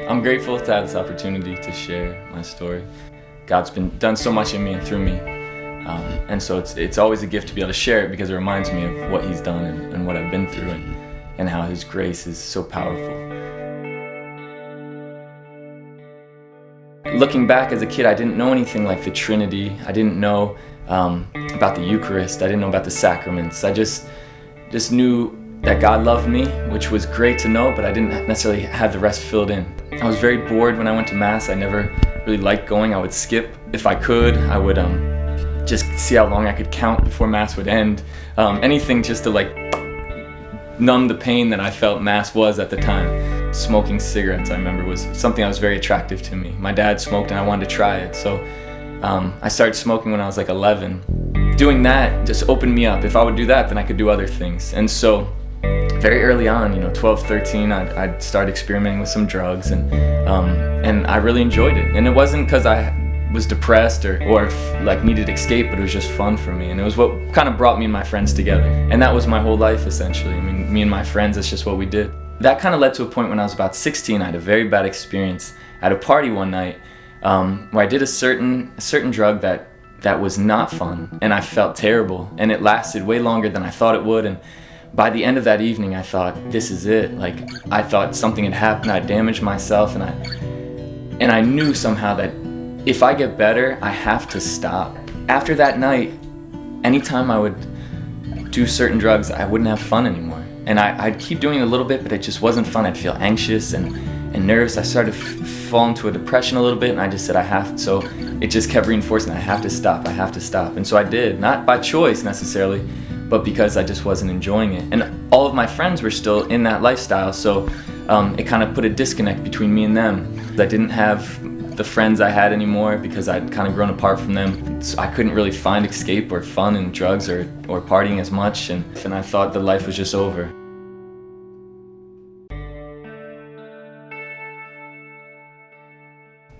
I'm grateful to have this opportunity to share my story. God's done so much in me and through me, and so it's always a gift to be able to share it because it reminds me of what He's done and what I've been through and how His grace is so powerful. Looking back as a kid, I didn't know anything like the Trinity. I didn't know about the Eucharist. I didn't know about the sacraments. I just knew that God loved me, which was great to know, but I didn't necessarily have the rest filled in. I was very bored when I went to Mass. I never really liked going. I would skip if I could. I would just see how long I could count before Mass would end. Anything just to numb the pain that I felt Mass was at the time. Smoking cigarettes, I remember, was something that was very attractive to me. My dad smoked and I wanted to try it, so I started smoking when I was 11. Doing that just opened me up. If I would do that, then I could do other things. And so very early on, 12, 13, I'd start experimenting with some drugs, and I really enjoyed it. And it wasn't because I was depressed or needed escape, but it was just fun for me. And it was what kind of brought me and my friends together. And that was my whole life, essentially. I mean, me and my friends, that's just what we did. That kind of led to a point when I was about 16. I had a very bad experience at a party one night where I did a certain drug that was not fun, and I felt terrible. And it lasted way longer than I thought it would. And by the end of that evening, I thought, this is it. I thought something had happened. I damaged myself, and I knew somehow that if I get better, I have to stop. After that night, anytime I would do certain drugs, I wouldn't have fun anymore. And I'd keep doing it a little bit, but it just wasn't fun. I'd feel anxious and nervous. I started to fall into a depression a little bit, and I just said, I have to. So it just kept reinforcing, I have to stop. And so I did, not by choice necessarily, but because I just wasn't enjoying it. And all of my friends were still in that lifestyle, so it kind of put a disconnect between me and them. I didn't have the friends I had anymore because I'd kind of grown apart from them. So I couldn't really find escape or fun in drugs or partying as much, and I thought the life was just over.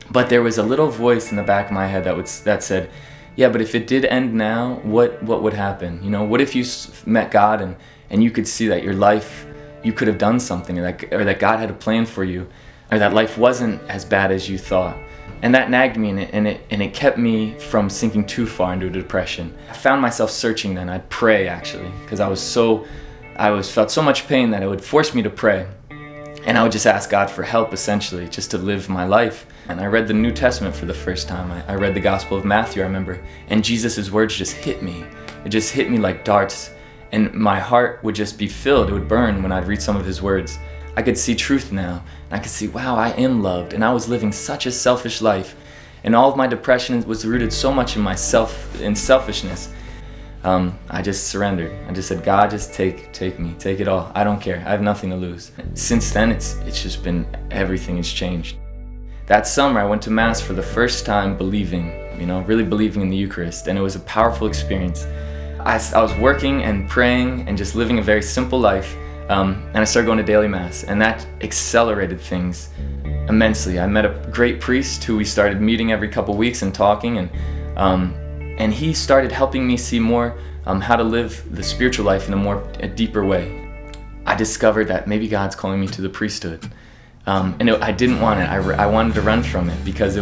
But there was a little voice in the back of my head that said, yeah, but if it did end now, what would happen? What if you met God and you could see that your life, you could have done something, or that God had a plan for you, or that life wasn't as bad as you thought? And that nagged me, and it kept me from sinking too far into a depression. I found myself searching then. I'd pray, actually, because I felt so much pain that it would force me to pray. And I would just ask God for help, essentially, just to live my life. And I read the New Testament for the first time. I read the Gospel of Matthew, I remember, and Jesus' words just hit me. It just hit me like darts, and my heart would just be filled. It would burn when I'd read some of His words. I could see truth now, and I could see, wow, I am loved, and I was living such a selfish life, and all of my depression was rooted so much in in selfishness. I just surrendered. I just said, God, just take me, take it all. I don't care. I have nothing to lose. Since then, it's just been, everything has changed. That summer, I went to Mass for the first time believing, really believing in the Eucharist, and it was a powerful experience. I was working and praying and just living a very simple life, and I started going to daily Mass, and that accelerated things immensely. I met a great priest who we started meeting every couple weeks and talking, and he started helping me see more how to live the spiritual life in a deeper way. I discovered that maybe God's calling me to the priesthood. I didn't want it. I wanted to run from it because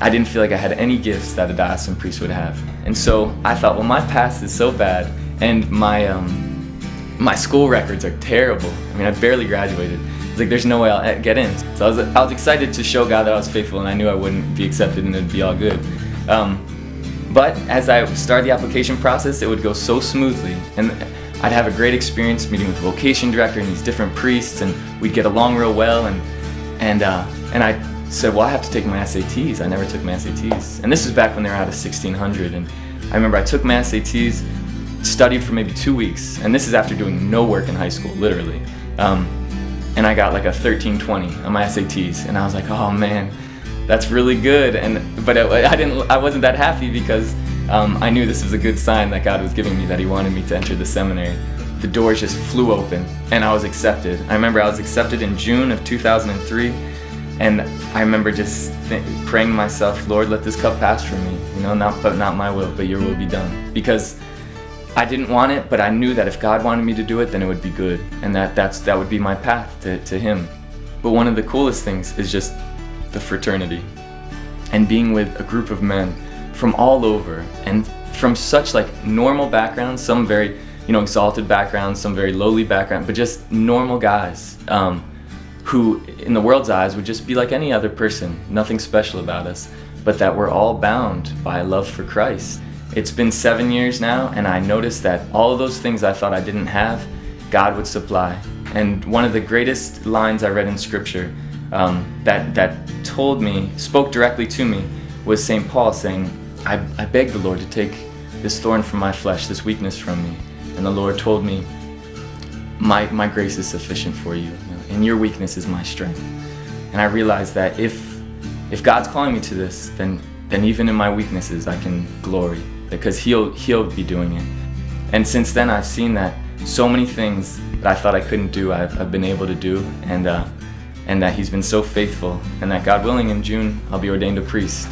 I didn't feel like I had any gifts that a diocesan priest would have. And so I thought, well, my past is so bad, and my school records are terrible. I mean, I barely graduated. It's like, there's no way I'll get in. So I was excited to show God that I was faithful, and I knew I wouldn't be accepted and it'd be all good. But as I started the application process, it would go so smoothly, and I'd have a great experience meeting with the vocation director and these different priests, and we'd get along real well. And I said, well, I have to take my SATs. I never took my SATs, and this was back when they were out of 1600. And I remember I took my SATs, studied for maybe 2 weeks, and this is after doing no work in high school, literally. And I got like a 1320 on my SATs, and I was like, oh man, that's really good. But I wasn't that happy because I knew this was a good sign that God was giving me, that He wanted me to enter the seminary. The doors just flew open, and I was accepted. I remember I was accepted in June of 2003, and I remember just praying to myself, Lord, let this cup pass from me. Not my will, but Your will be done. Because I didn't want it, but I knew that if God wanted me to do it, then it would be good, and that would be my path to Him. But one of the coolest things is just the fraternity and being with a group of men from all over and from such like normal backgrounds, some very, exalted backgrounds, some very lowly background, but just normal guys who in the world's eyes would just be like any other person, nothing special about us, but that we're all bound by a love for Christ. It's been 7 years now, and I noticed that all of those things I thought I didn't have, God would supply. And one of the greatest lines I read in Scripture that spoke directly to me, was St. Paul saying, I beg the Lord to take this thorn from my flesh, this weakness from me. And the Lord told me, my grace is sufficient for you, and your weakness is my strength. And I realized that if God's calling me to this, then even in my weaknesses I can glory, because He'll be doing it. And since then I've seen that so many things that I thought I couldn't do, I've been able to do, and that He's been so faithful, and that God willing in June I'll be ordained a priest.